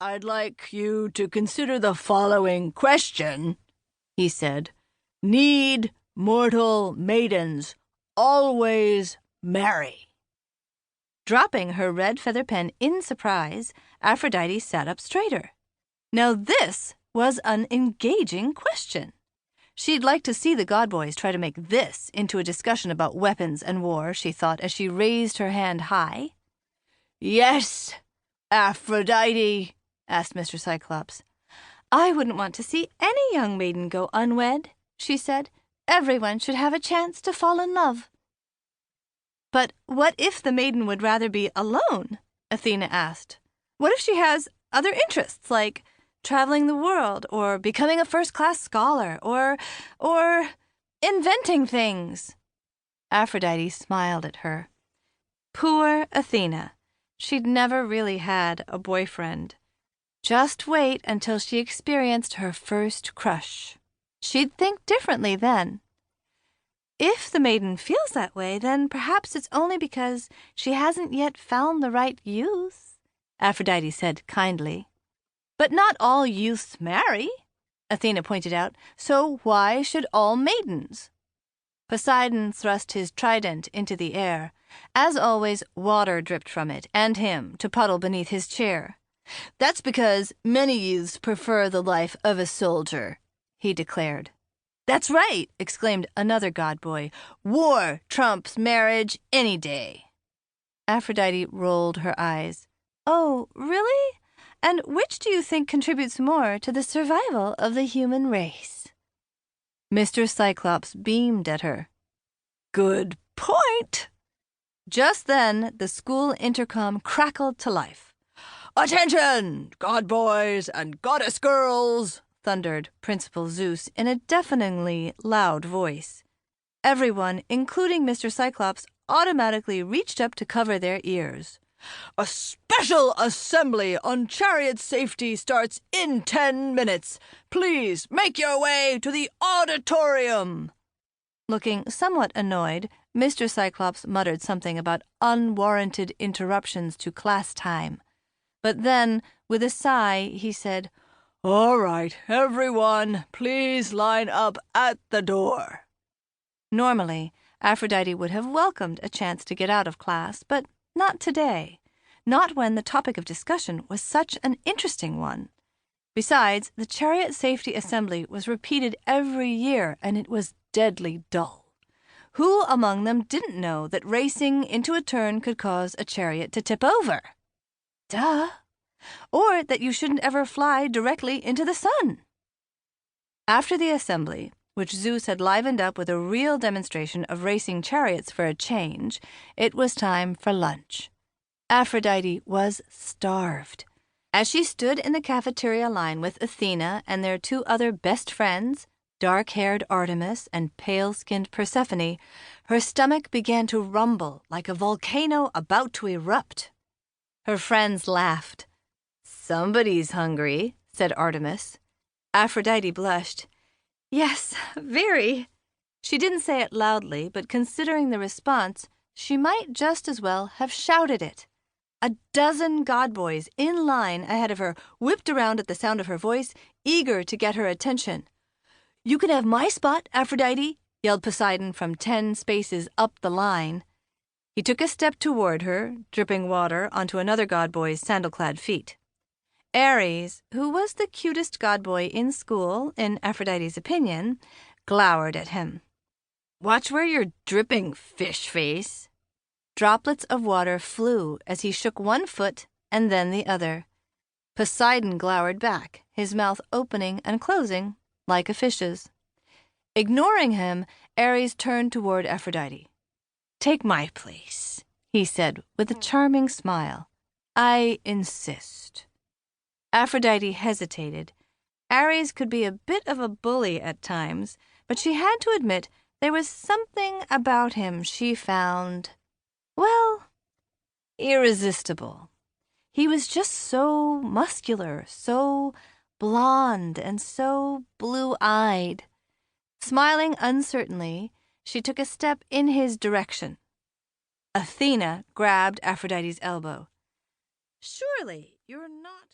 I'd like you to consider the following question, he said. Need mortal maidens always marry? Dropping her red feather pen in surprise, Aphrodite sat up straighter. Now this was an engaging question. She'd like to see the godboys try to make this into a discussion about weapons and war, she thought as she raised her hand high. Yes, Aphrodite, asked Mr. Cyclops. I wouldn't want to see any young maiden go unwed, she said. Everyone should have a chance to fall in love. But what if the maiden would rather be alone? Athena asked. What if she has other interests, like traveling the world, or becoming a first-class scholar, or inventing things? Aphrodite smiled at her. Poor Athena. She'd never really had a boyfriend. Just wait until she experienced her first crush. She'd think differently then. If the maiden feels that way, then perhaps it's only because she hasn't yet found the right youth, Aphrodite said kindly. But not all youths marry, Athena pointed out, so why should all maidens? Poseidon thrust his trident into the air. As always, water dripped from it, and him, to puddle beneath his chair. That's because many youths prefer the life of a soldier, he declared. That's right, exclaimed another godboy. War trumps marriage any day. Aphrodite rolled her eyes. Oh, really? And which do you think contributes more to the survival of the human race? Mr. Cyclops beamed at her. Good point. Just then, the school intercom crackled to life. Attention, godboys and goddess girls, thundered Principal Zeus in a deafeningly loud voice. Everyone, including Mr. Cyclops, automatically reached up to cover their ears. A special assembly on chariot safety starts in 10 minutes. Please make your way to the auditorium. Looking somewhat annoyed, Mr. Cyclops muttered something about unwarranted interruptions to class time. But then, with a sigh, he said, All right, everyone, please line up at the door. Normally, Aphrodite would have welcomed a chance to get out of class, but not today. Not when the topic of discussion was such an interesting one. Besides, the chariot safety assembly was repeated every year, and it was deadly dull. Who among them didn't know that racing into a turn could cause a chariot to tip over? Duh. Or that you shouldn't ever fly directly into the sun. After the assembly, which Zeus had livened up with a real demonstration of racing chariots for a change, it was time for lunch. Aphrodite was starved. As she stood in the cafeteria line with Athena and their two other best friends, dark-haired Artemis and pale-skinned Persephone, her stomach began to rumble like a volcano about to erupt. Her friends laughed. Somebody's hungry, said Artemis. Aphrodite blushed. Yes, very. She didn't say it loudly, but considering the response, she might just as well have shouted it. A dozen godboys in line ahead of her whipped around at the sound of her voice, eager to get her attention. You can have my spot, Aphrodite, yelled Poseidon from 10 spaces up the line. He took a step toward her, dripping water onto another godboy's sandal-clad feet. Ares, who was the cutest godboy in school, in Aphrodite's opinion, glowered at him. Watch where you're dripping, fish face. Droplets of water flew as he shook one foot and then the other. Poseidon glowered back, his mouth opening and closing like a fish's. Ignoring him, Ares turned toward Aphrodite. Take my place, he said with a charming smile. I insist. Aphrodite hesitated. Ares could be a bit of a bully at times, but she had to admit there was something about him she found, well, irresistible. He was just so muscular, so blonde, and so blue-eyed. Smiling uncertainly, she took a step in his direction. Athena grabbed Aphrodite's elbow. Surely you're not